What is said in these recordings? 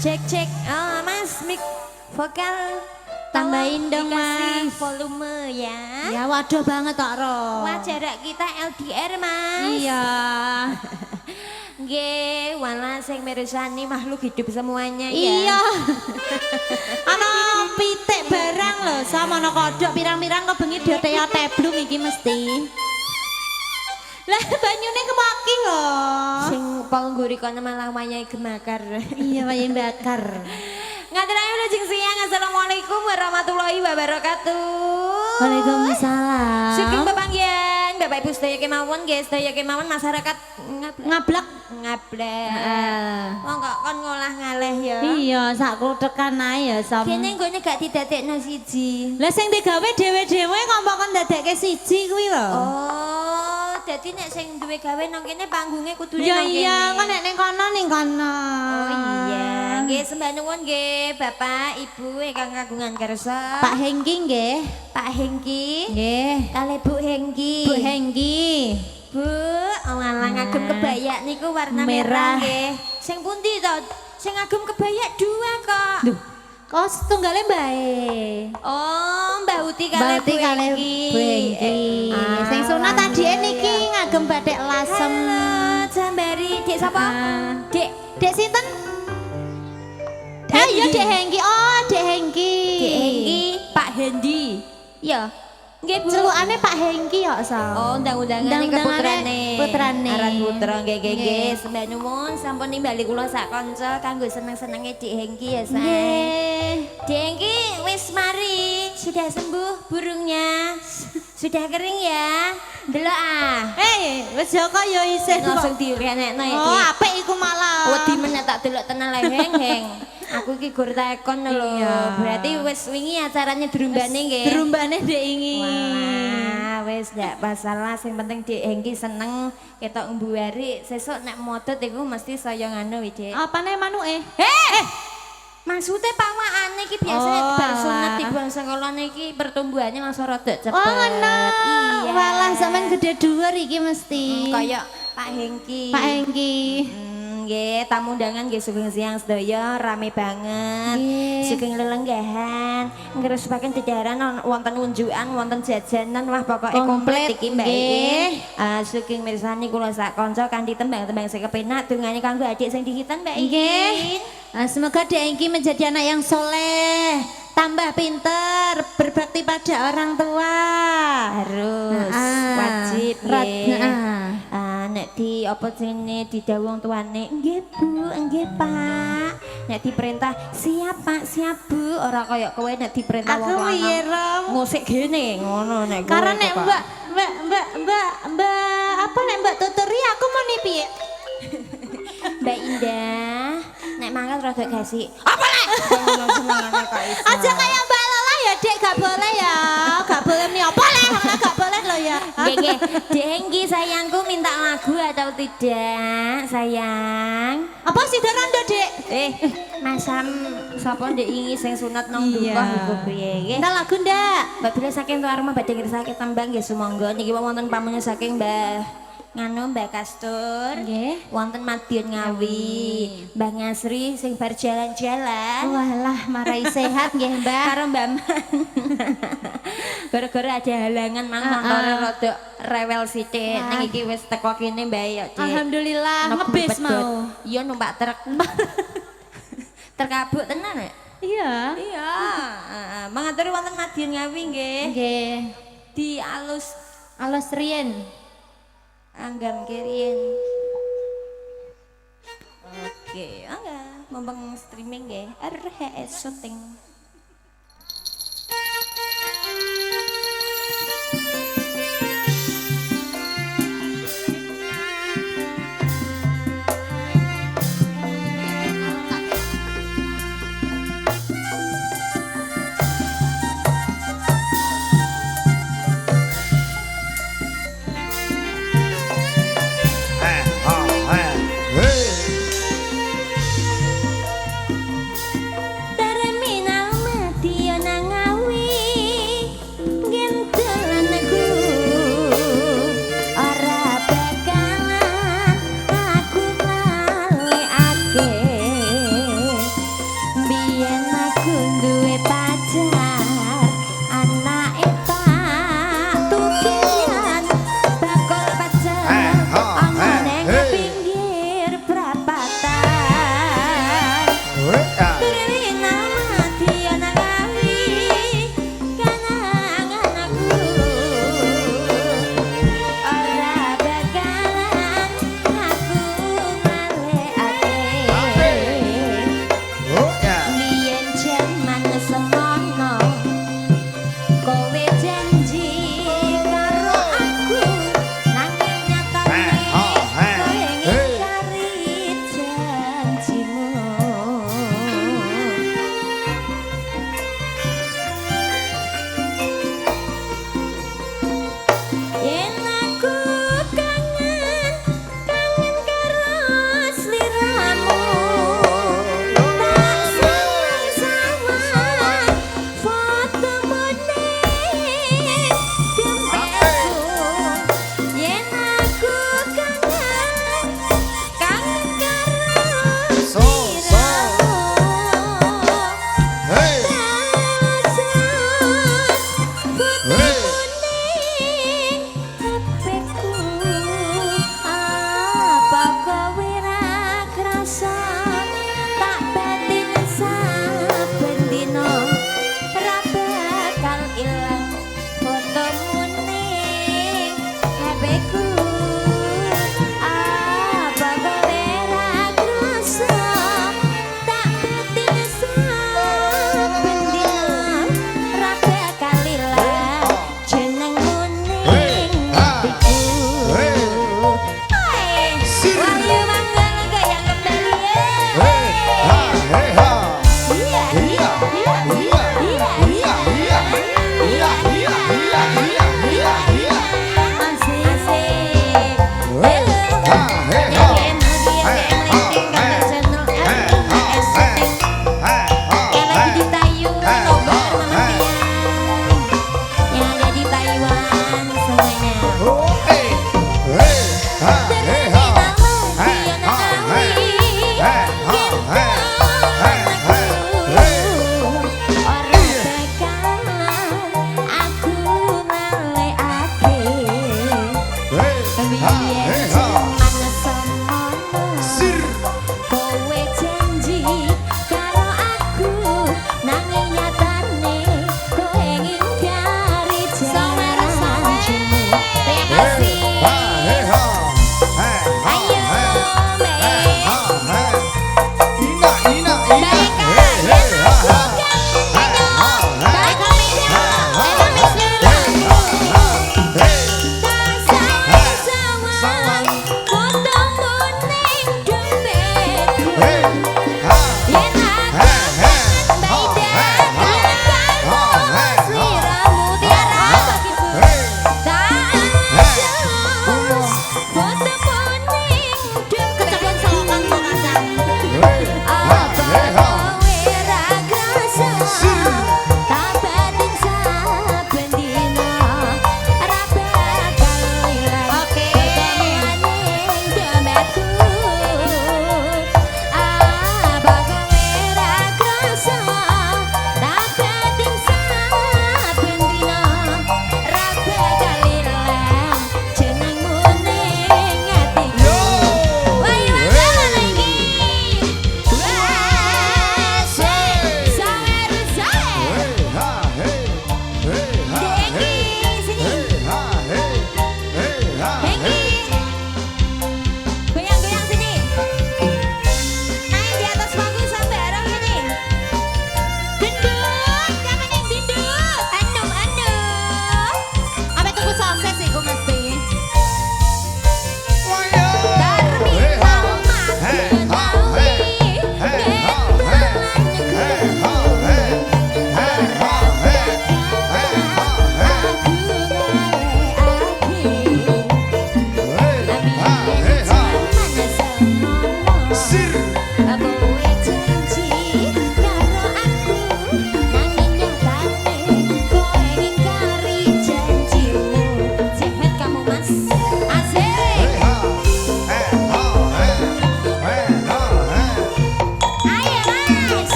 Cek Mas mic vokal tambahin dong Mas volume ya. Ya waduh banget tok Ro. Wah jarak kita LDR Mas. Iya. Nggih, wala sing mirsani makhluk hidup semuanya ya. Iya. Ana pitik barang lho, sama ana kodhok pirang-pirang kok bengi diotek teblung iki mesti. Lah banyune kemaki lho. Sing pengguri kono malah wayahe gemakar. Iya wayahe bakar. Ngaturake lajeng siang. Assalamualaikum warahmatullahi wabarakatuh. Waalaikumsalam. Sugeng pepanggihan Bapak Ibu sedaya kemawon nggih, sedaya kemawon masyarakat Ngablek. Wong kok kon ngolah ngaleh ya. Iya, sak kluthekan ae ya sam. Kene nggone gak didadekno siji. Lah sing digawe dhewe-dhewe kok kon dadekke siji kuwi lho. Oh, dadi nek sing duwe gawe nang kene panggunge kudune Ya nang kene. iya, kok nek ning kono. Oh iya, nggih sembah nuwun nggih Bapak Ibu ingkang kagungan kersa. Pak Hengki nggih. Pak Hengki. Nggih. Kalih Bu Hengki. Bu Hengki. Bu, awalang ngagem kebaya niku warna merah Merah. nggih. Sing pundi to? Sing ngagem kebaya dua kok. Duh. Kok setunggale bae. Oh, Mbak Uti kalih Bu Hengki. Bu Hengki. Sing sunat tadi niki ngagem batik lasem. Halo, jambari. Dek sapa? Dek sinten? Ah iya Dek Hengki. Oh, Dek Hengki. Dek Hengki, Pak Hendi. Ya. Nggih Bu. Celukane Pak Hengki kok, Sam. Oh, undang-undangane keputrane. Putrane. Aran putra nggih. Sembah nuwun sampun nimbali kula sak kanca kanggo seneng-senenge Dik Hengki ya, Say. Nggih. Dik Hengki wis mari, sudah sembuh burungnya. Sudah kering ya. Delok ah. Wis Joko ya isih Langsung direnekno iki. Oh, apik iku malah. Wedi men tak delok tenan le heng. Aku iki gur tekon lho. Iya. Berarti wis wingi acaranya drumbane nggih. Drumbane Dek Ingi. Wah, wis ndak masalah, sing penting Dik Hengki seneng ketok mbuari. Sesuk nek modot iku mesti saya nganu iki, Dik. Apane manuke? Maksudnya pawakane iki biasanya Oh, bar sunat alah. dibuang sekolahane iki pertumbuhannya langsung rada cepet. Oh, ngono. Iya. Walah sampean gede dhuwur iki mesti. Kayak Pak Hengki. Pak Hengki. Nggih, tamu undangan nggih sugeng siang sedaya rame banget. Nggih. Sugeng lelenggahan, ngrespaken jajaran wonten unjukan, wonten jajanan, wah pokoke komplit iki Mbak Nggih. iki. Sugeng mirsani kula sak kanca kanthi tembang-tembang sing kepenak dongane kanggo adik sing dihitan Mbak iki. Nggih. Semoga Dek Hengki menjadi anak yang soleh, tambah pinter, berbakti pada orang tua. Harus wajib nggih. Nek di apa sini didhawuh wong tuane, nggih Bu, nggih Pak. Nek diperintah, siap Pak, siap Bu. Ora kaya kowe nek diperintah wong Aku lanang. piye, Rom? Ngusik gene ngono nek kowe. Karena nek kok. Mbak apa nek Mbak tuturi aku mau nih piye? Mbak Indah, nek mangan rada gasi. Apa lek? Senengane kok iso. Aja kayak Mbak Lola ya, Dek, gak boleh ya. Gak boleh nih apa lek, gak boleh lo ya. Nggih nggih. Dik Hengki sayangku minta lagu atau tidak, sayang? Apa sih Rondo, Dek? Masam sapa ndek ingi sing sunat nang dukuh iku piye nggih? Kita lagu ndak? Mbak Bila saking tuwa rumah badhe ngirsake tembang nggih sumangga niki wonten pamunnya saking Mbah nganu Mbak Kastur. Nggih. Wonten Madiun Ngawi. Mbah Ngasri sing bar jalan-jalan. Walah, marai sehat nggih, Mbak. Karo Mbak Man. Gara-gara ada halangan mang montore rada rewel sithik. Ning iki wis teko kene Mbak ya, Dik. Alhamdulillah Nok ngebis pedhot. mau. Iya numpak truk. Terkabuk tenan ya? Iya. Iya. Mengaturi wonten Madiun Ngawi nggih. Nggih. Di alus Alus riyen. Anggam kirian. Oke, enggak, mumpung streaming nggih. RHS syuting.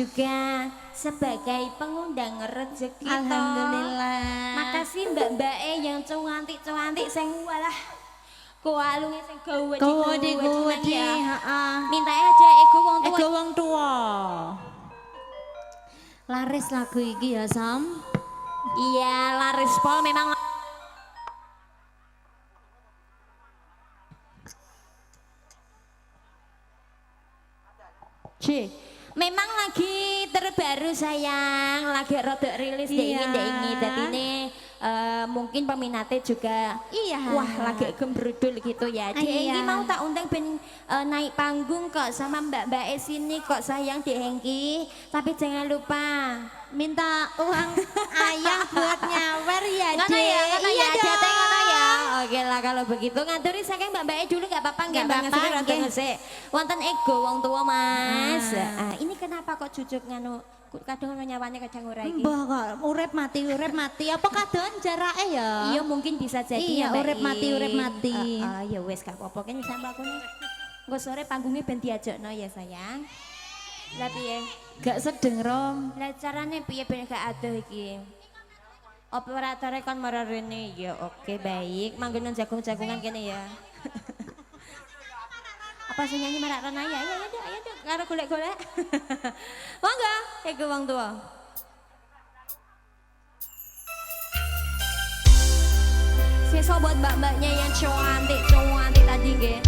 juga sebagai pengundang rezeki. Alhamdulillah. Makasih mbak-mbak yang cuantik-cuantik sing walah koalunge sing gawe Gede, ya. heeh. Minta aja ego wong tua. Ego wong tua. Laris lagu iki ya, Sam. Iya, laris pol memang. C. Memang lagi terbaru sayang, lagi rodok rilis Iya. dek ini, dadi ini mungkin peminatnya juga Iya. wah lagi gembrudul gitu ya. Dek Iya. ini mau tak undang ben naik panggung kok sama mbak-mbak sini kok sayang Dek Hengki, tapi jangan lupa Minta uang ayah buat nyawer ya, ngono Dek. ya, ngono Iya ya, dong. jatah ngono ya. Oke lah kalau begitu nganturi saking mbak-mbaknya dulu gak apa-apa nggak Nggak Mbak apa-apa, Ngasih rada nggih. ngesik. Wonten ego wong tua Mas. Ah. Ini kenapa kok cucuk nganu kadang ono nyawane kadang ora iki. Mbah kok urip mati. Apa kadon jarake ya? Iya mungkin bisa jadi Iya, ya Mbak urip mati, I. urip mati. Ya wes gak apa-apa kan sampe aku nih. Engko sore panggungnya ben diajakno ya sayang. Lah piye? Gak sedeng, Rom. Lah carane piye ben gak adoh iki? Operatornya kan marah rene ya oke baik manggonan jagung-jagungan kene ya. Apa sih nyanyi marah rene ya ayo deh karo golek-golek. Monggo iku wong tua. Sisa buat mbak-mbaknya yang cantik tadi nggih.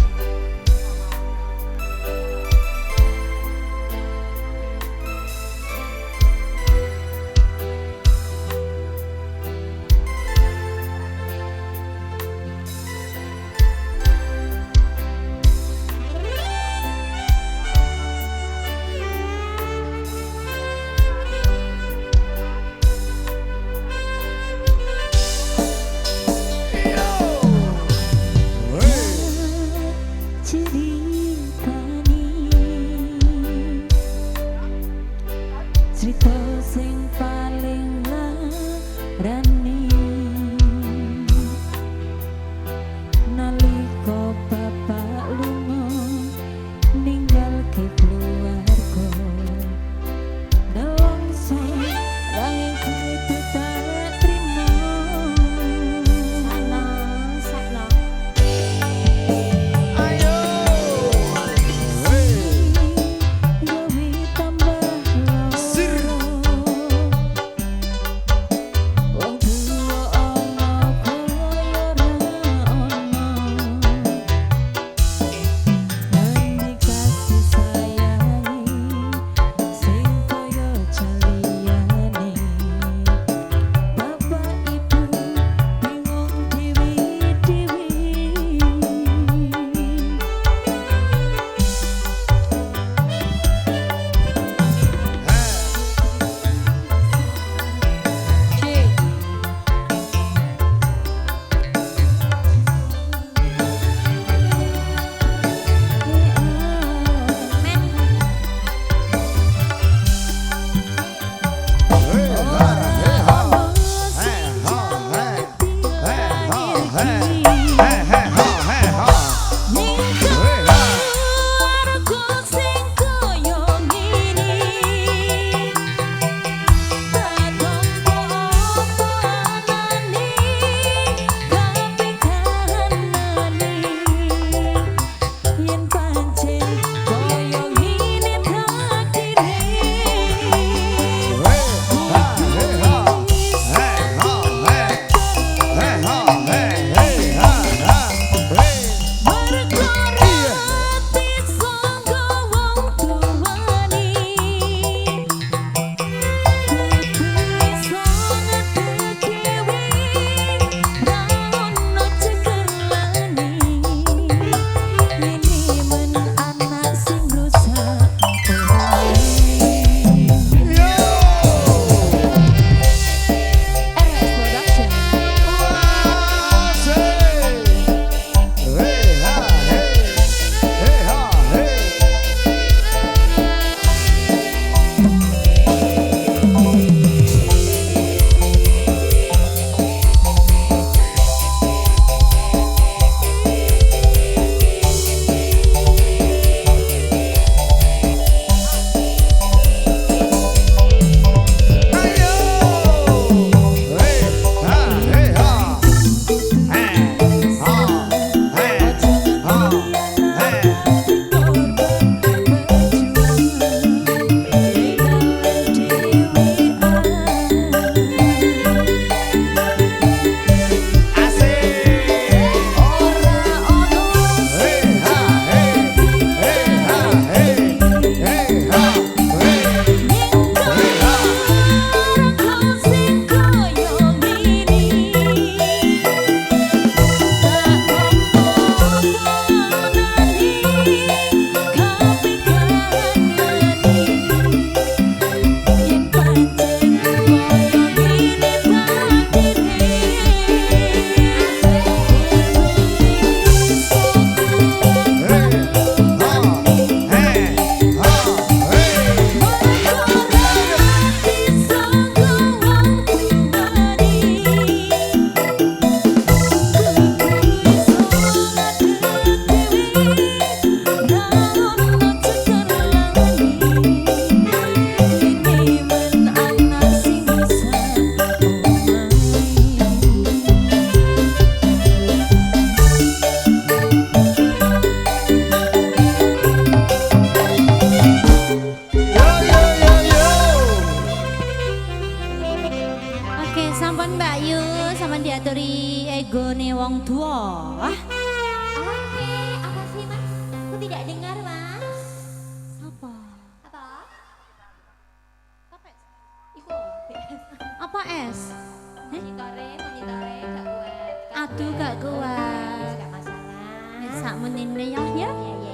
sakmenene ya ya.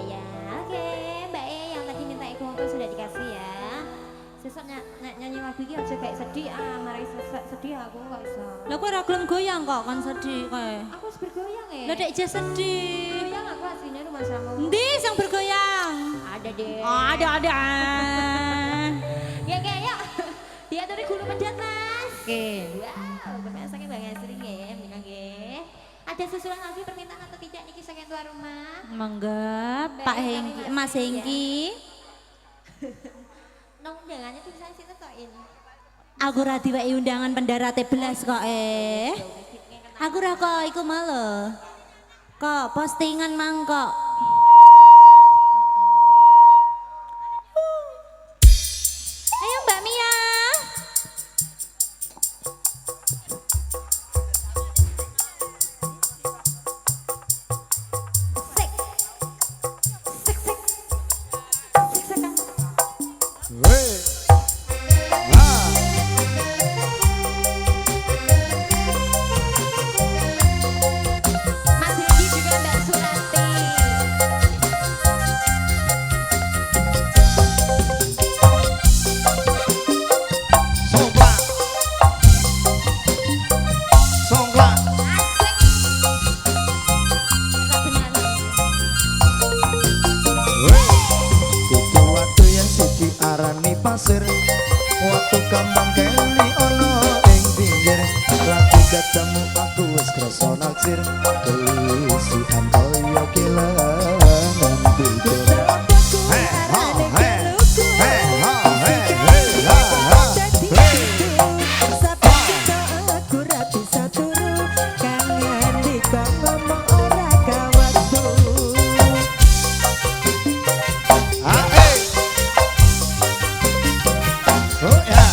Ya. Oke, Mbak E yang tadi minta ikut sudah dikasih ya. Sesuk nyanyi lagu iki aja kayak sedih mari sedih aku kok iso. Lah kok ora gelem goyang kok kan sedih kae. Aku harus bergoyang ya. Lah dek jas sedih. Goyang aku aslinya rumah sama. Endi sing bergoyang? Ada deh. Oh, ada. Ya yuk. Diaturi gulu pedat Mas. Oke. Wow, kebiasaan banget sering ya, bilang ya. Ada susulan lagi permintaan atau tidak niki saking tuan rumah? Mangga Pak Hengki, Mas Hengki. Nong undangannya tuh saya situ tokin. Aku ra diwehi undangan pendarate belas kok Aku ra kok iku malah. Kok postingan mangkok. Ayo Mbak Mia. Mas Hedi juga Mbak Surati. Songklak kudu waktu yang siji arani pasir waktu kambang keli ono ing pinggir lagi ketemu aku wis krasa naksir keisian koyo kelangan pikir hey ha hey hey ha hey hey ha ha hey Aku ra bisa turu kangen di ngomong ora kawatu. ah hey oh ya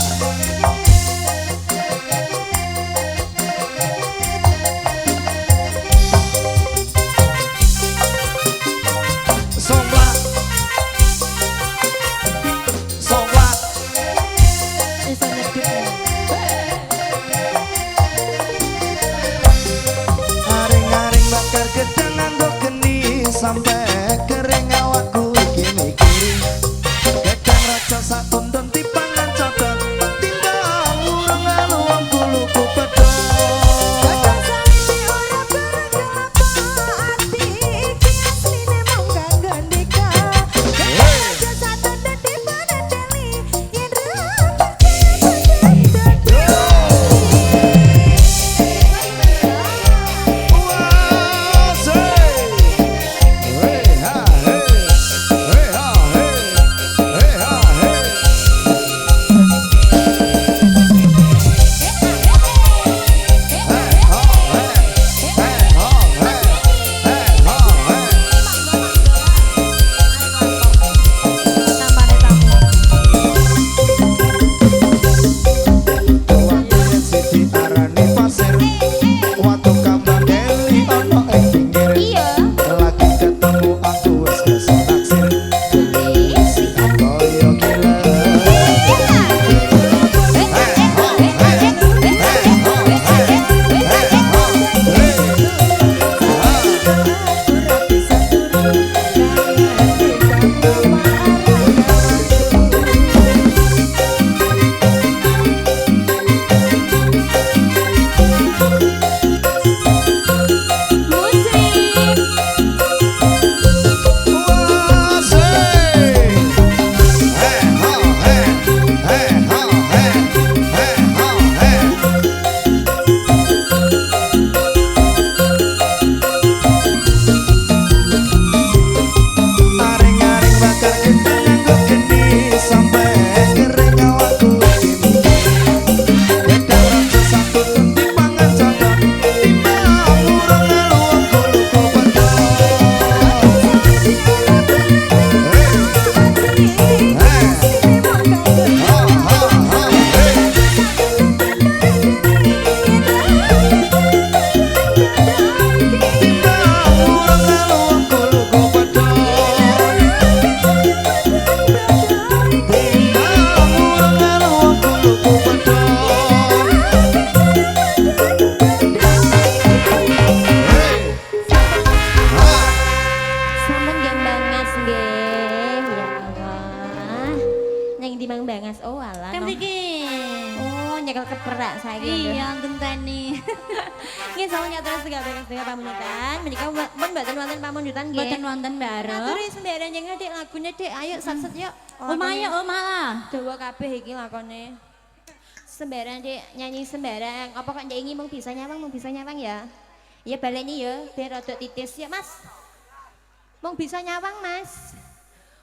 nyekel keperak saiki. Iya ngenteni. Nggih sampun nyatras sedaya pamunjutan. Menika pun mboten wonten pamunjutan nggih. Mboten wonten bareng. Aturi sembarang yang Dik lagune Dik. Ayo sat-set yuk. Omahe malah. Dawa kabeh iki lakone. Sembarang Dik nyanyi sembarang. Apa kok Dik mung bisa nyawang ya. Ya baleni ya biar rada titis ya Mas. Mung bisa nyawang Mas.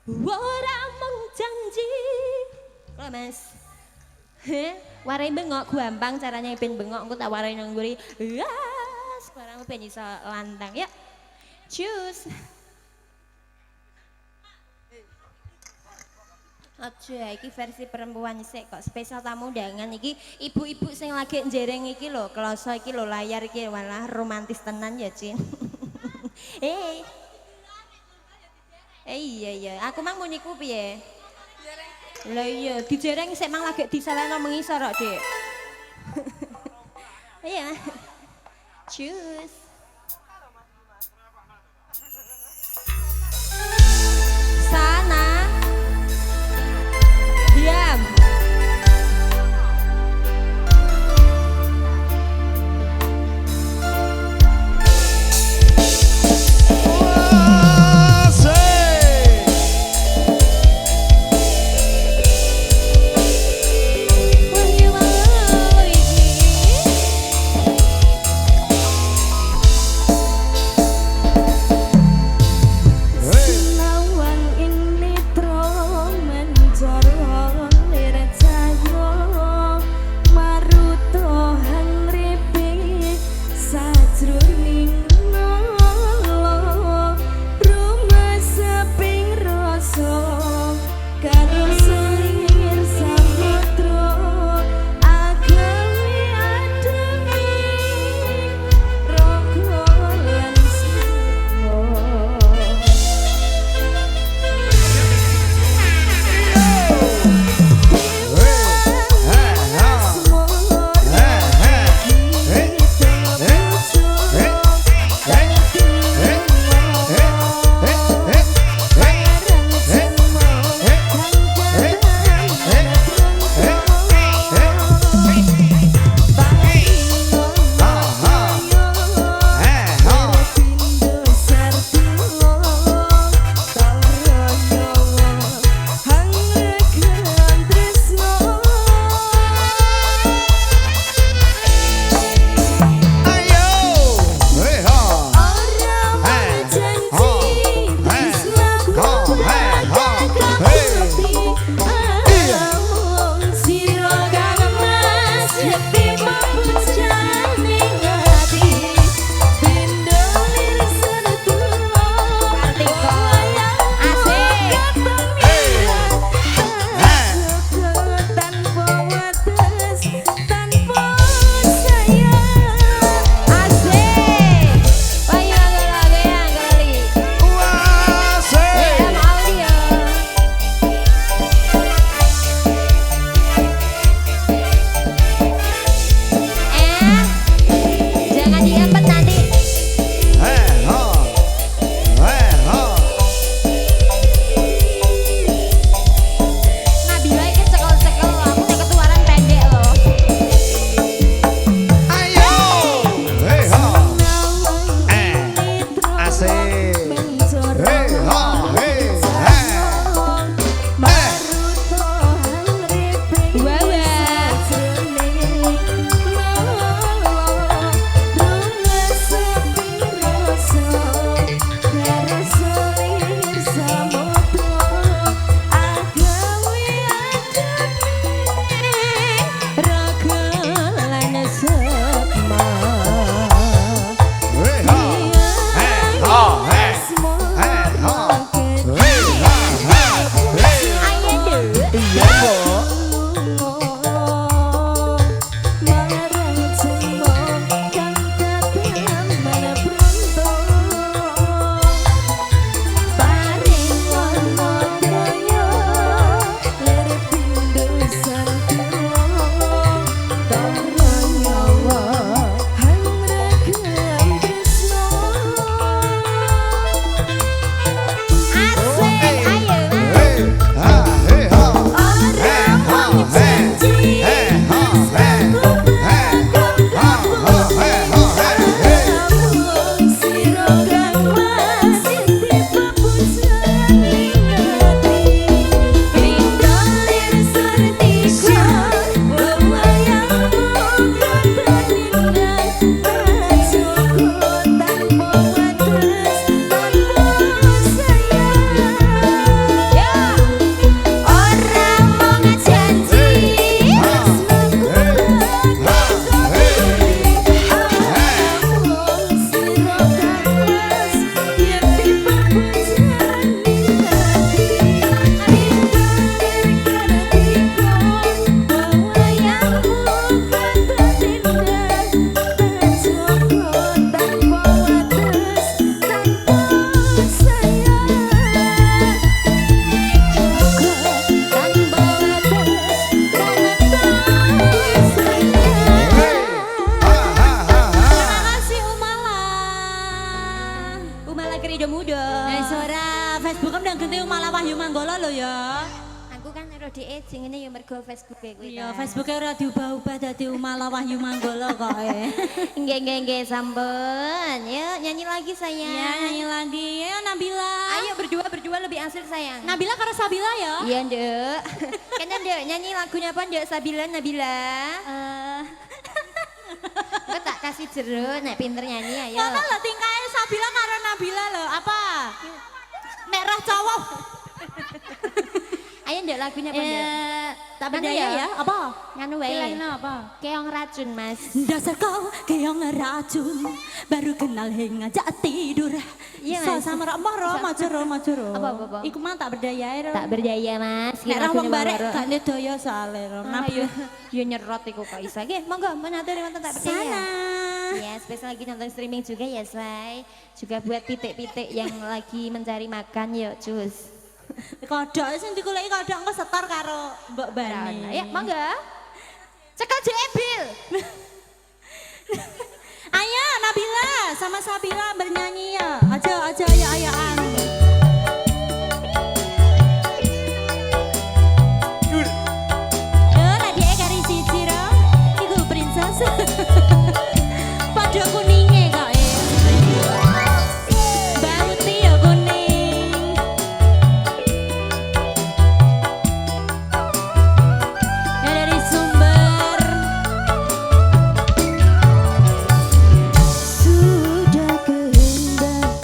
Ora mung janji. Lho Mas. Warai bengok gampang caranya ben bengok engko tak warai nang nguri. Sekarang ben iso lantang ya. Cus. Aja iki versi perempuan sik kok spesial tamu undangan iki ibu-ibu sing lagi njereng iki lho, kloso iki lho layar iki walah romantis tenan ya, Cin. Iya, aku mang mau niku piye? Lah iya, dijereng sik mang lagi diseleno mengisor kok, Dik. Iya. Cus. Sana. Diam. dong. Ora, Facebook ndang ganti malah Wahyu Manggala lho ya. Aku kan ero dhek jenenge ya mergo Facebook kuwi. Iya, Facebook ora diubah-ubah dadi malah Wahyu Manggala kok. Nggih, sampun. Yuk nyanyi lagi sayang. Ya, nyanyi lagi. Ya, Nabila. Ayo berdua lebih asik sayang. Nabila karo Sabila ya. Iya, Nduk. Kena Nduk nyanyi lagunya apa Nduk? Nabila. Kok tak kasih jeruk nek pinter nyanyi ayo. Mana lho tingkahnya Sabila karo Nabila lho, apa? Merah cowok. Ayo Nduk lagunya apa Nduk? Tak Nganu berdaya ya, apa? Nganu wae. Lainnya apa? Keong racun, Mas. Dasar kau keong racun, baru kenal hingga ngajak tidur. Iya, So, Mas. sama Ro, macuro. Apa? Iku mah tak berdaya ya. Tak berdaya, Mas. Nek ra wong barek gak daya soalnya Ro. Nabi yo nyerot iku kok isa. Nggih, monggo menatur wonten tak berdaya. Sana. Ya, spesial lagi nonton streaming juga ya, Say. Juga buat pitik-pitik yang lagi mencari makan yuk, cus. Kodok sing dikuleki kodok engko setor karo Mbok Bani. Ya, monggo. Cekel jebil. Ayo Nabila sama Sabila bernyanyi ya. Aja ayaan. Nadia kari siji ro. Iku princess. Padha kuninge kok Bauti ya kuning. Ya dari sumber. Sudah kehendak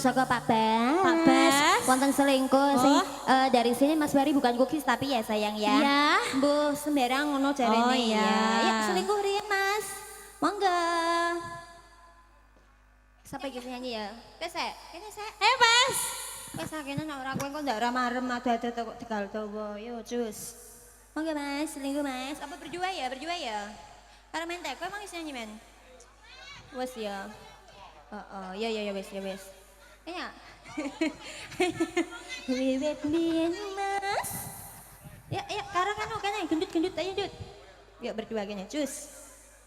saka Pak Bas. Pak Bas. Wonten selingkuh Oh. sing dari sini Mas Bari bukan cookies tapi ya sayang ya. Iya. Mbuh sembarang ngono jarene Oh, iya. ya. Ya selingkuh riyen Mas. Monggo. Sampai gitu nyanyi ya. Wes kene sek. Bas. Wes kene nek ora kowe kok ndak marem ada-ada kok tegal dawa. Yo cus. Monggo Mas, selingkuh Mas. Apa berdua ya? Berdua ya? Karena main teko emang isi nyanyi men. Wes ya. Ya wes ya wes. Iya. Wiwit biyen Mas. Ya karang anu kene gendut-gendut ayo Dut. Yuk berdua kene cus.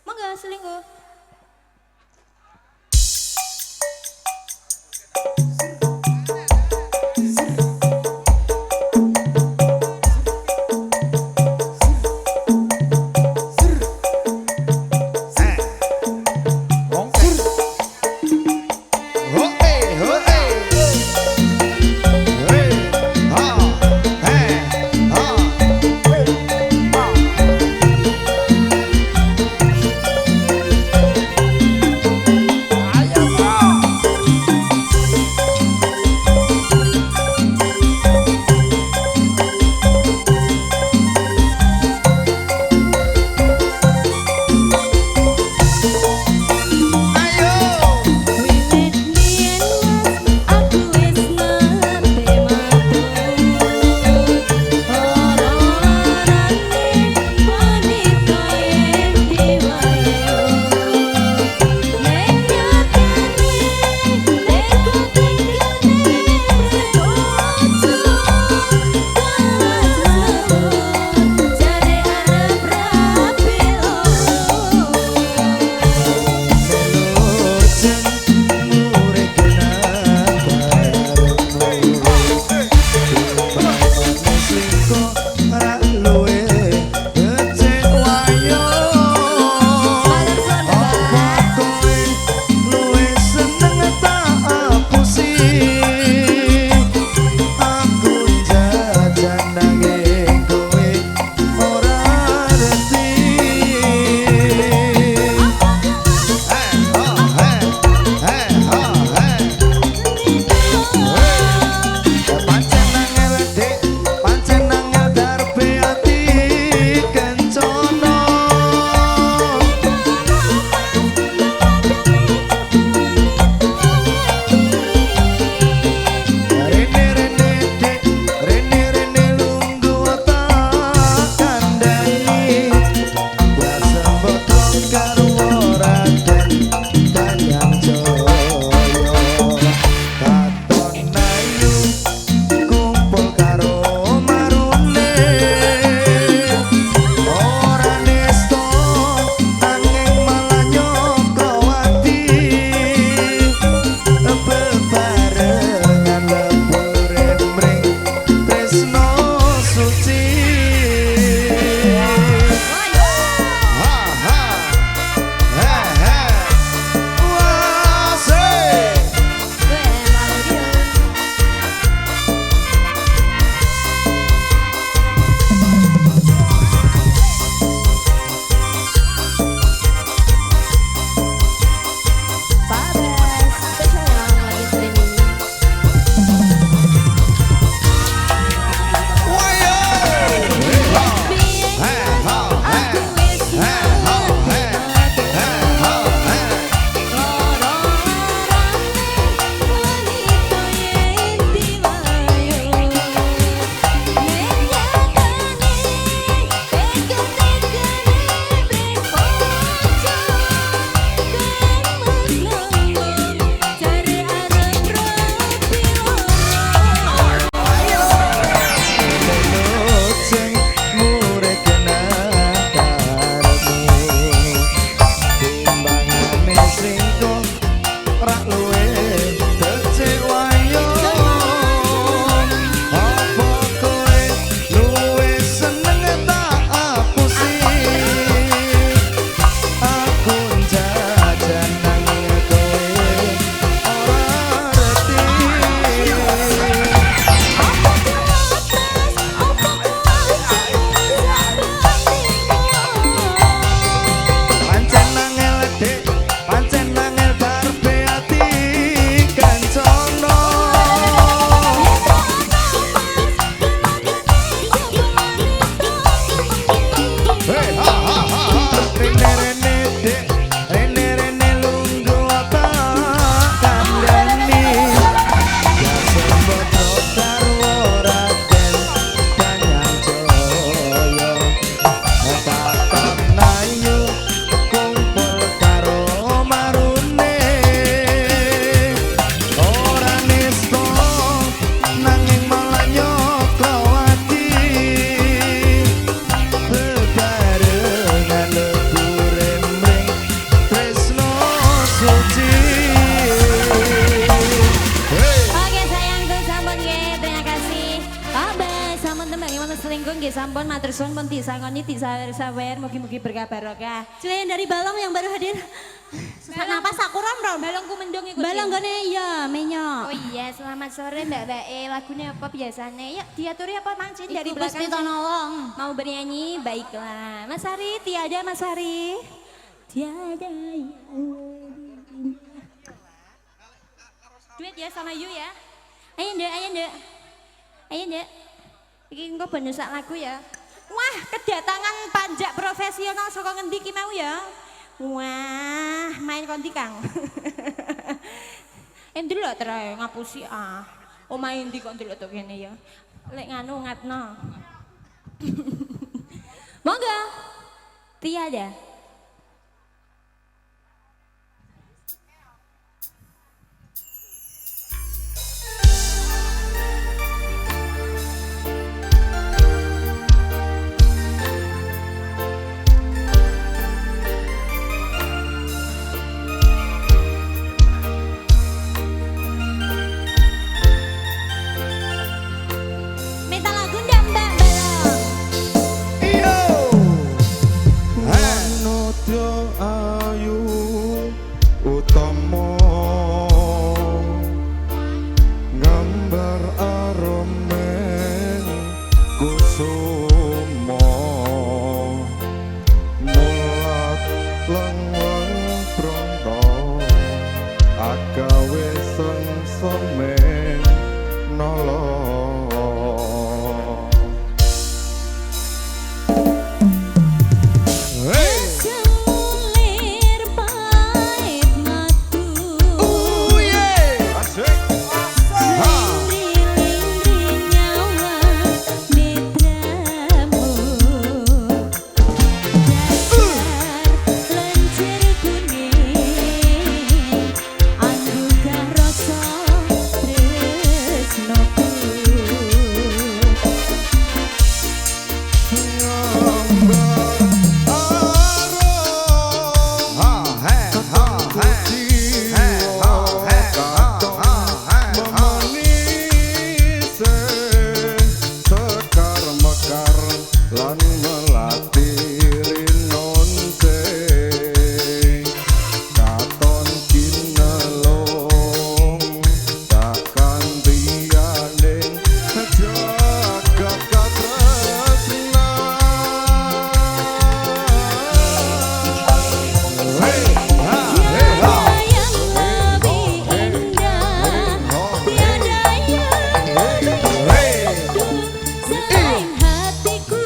Monggo selingkuh. lagi wonten selingkuh nggih sampun matur suwun pun disangoni disawer-sawer mugi-mugi berkah barokah. Selain dari balong yang baru hadir. Sesak napas aku rom. Balongku mendung iku. Balong gone ya Oh menyo. iya, selamat sore Mbak lagunya apa biasanya? Yuk diaturi apa mancing dari Iku Gusti belakang? Tonolong. Mau bernyanyi? Baiklah. Mas Hari, tiada Mas Hari. Tiada duet ya sama Yu ya. Ayo Ndek, ayo Ndek. Ayo Ndek. Iki engko ben nusak lagu ya. Wah, kedatangan panjak profesional saka ngendi ki mau ya? Wah, main konti Kang. Ndelok terae ngapusi ah. Oh main ndi kok ndelok tok kene ya. Lek nganu ngatno. Monggo. Tiada. Minta lagu ndak Mbak Balong? Iyo Manodya ayu utama Gambar aromen kusuma Mulat lengweng pronto Agawe sengsemen nolong Hey! Selir pahit madu. Ooh, yeah! Asik! Ha! Lindri nyawa netramu. Dasar lencir kuning. Anduka rasa tresnoku. Lan melati rinonse katon kinelong takkan dianing jagat katresna hey ha hey ha Yang lebih indah tiada yang hey selain hatiku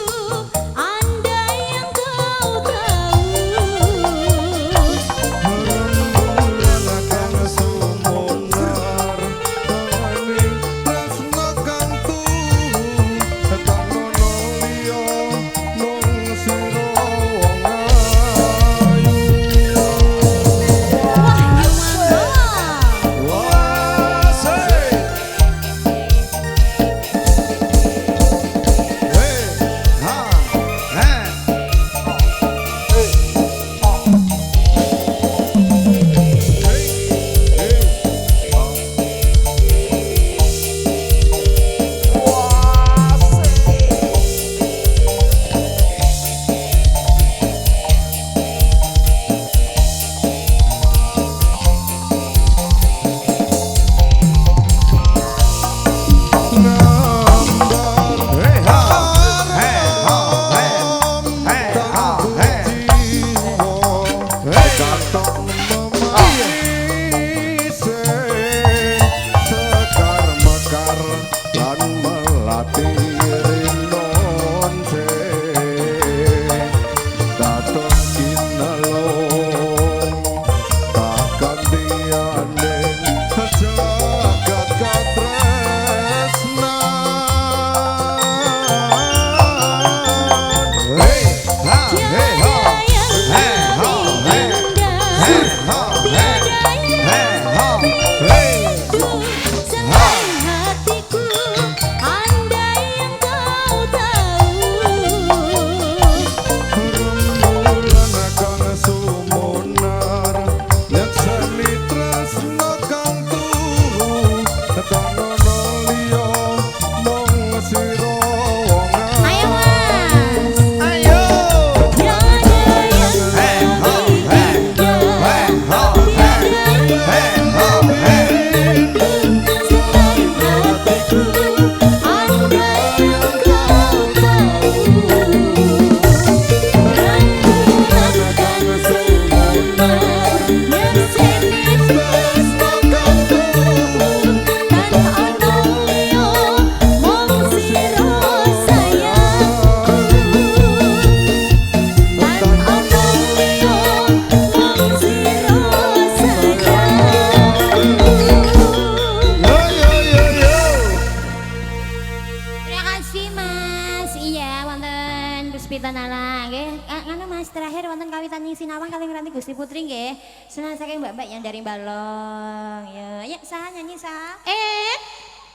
pinten ala nggih. Ngono Mas terakhir wonten kawitan ing sinawang kaliyan Ranti Gusti Putri nggih. Senang saking mbak-mbak yang dari Balong. Ya, ya sah nyanyi sah.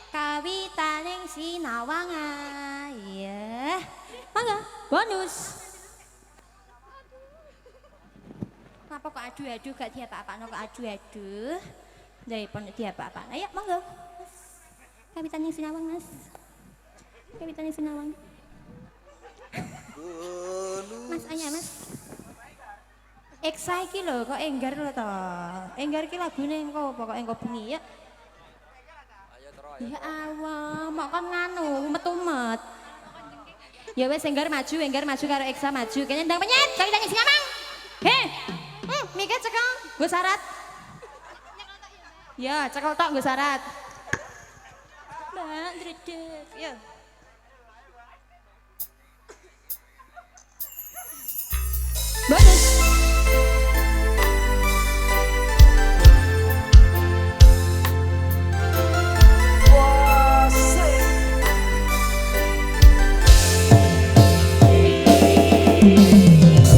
Kawitan ing sinawang. Iya. Mangga, bonus. Apa kok adu-adu gak diapa-apakno kok adu-adu. Daripada diapa-apakno. Ayo monggo. Kawitan ing sinawang Mas. Kawitan ing sinawang. Mas Anya Mas. Eksa iki lho kok enggar lho to. Enggar iki lagune engko pokoke engko bengi ya. Ya Allah, mok kon nganu metu-met. Ya wis enggar maju karo Eksa maju. Kene ndang penyet, kawitan ing sinawang. He. Mikir cekel, nggo syarat. Ya, cekel tok nggo syarat. Mbak, dredeg. Ya. Bonus.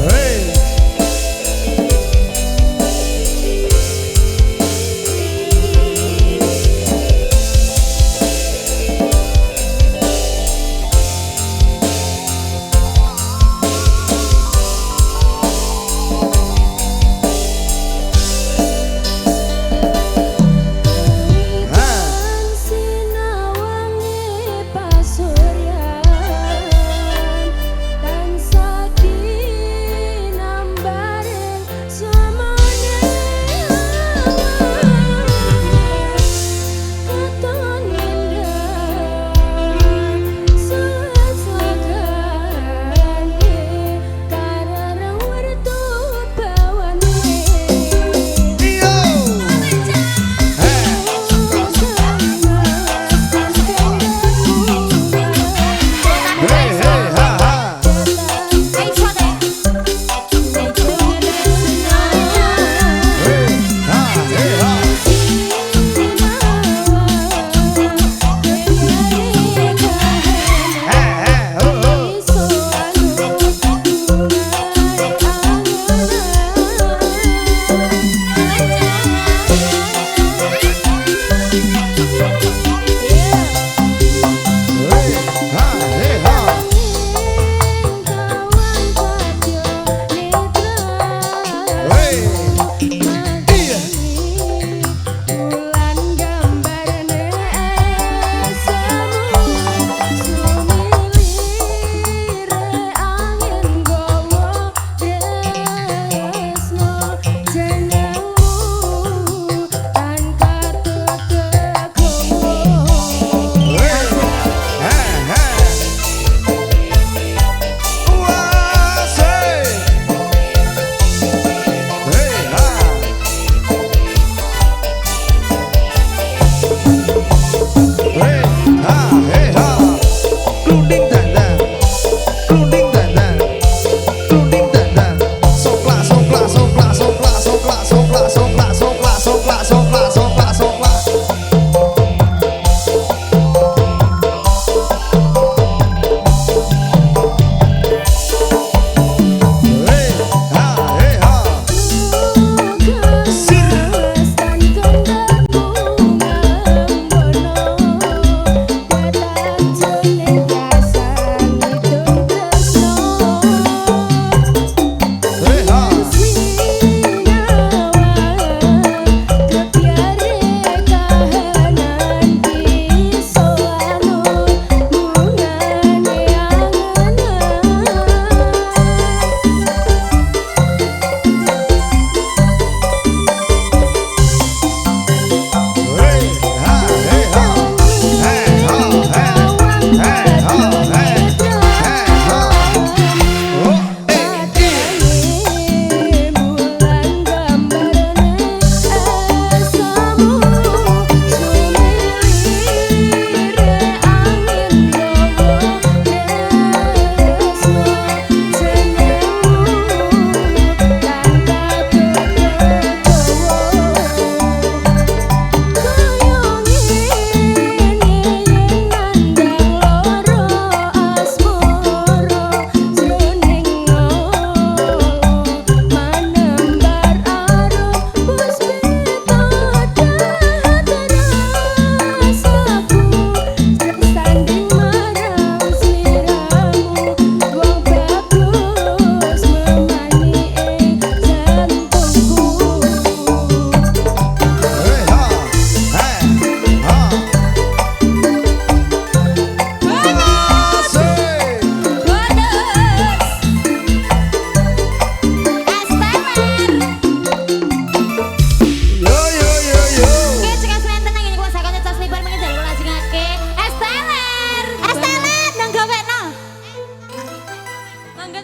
Hey.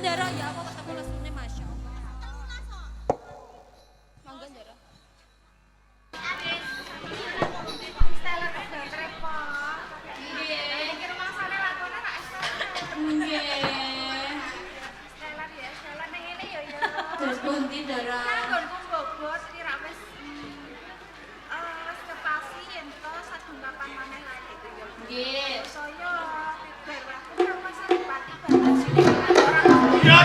Ndara ya aku ketemu lesune Masya Allah. Mangga Ndara. Terus pundi Ndara? Nggih. Ya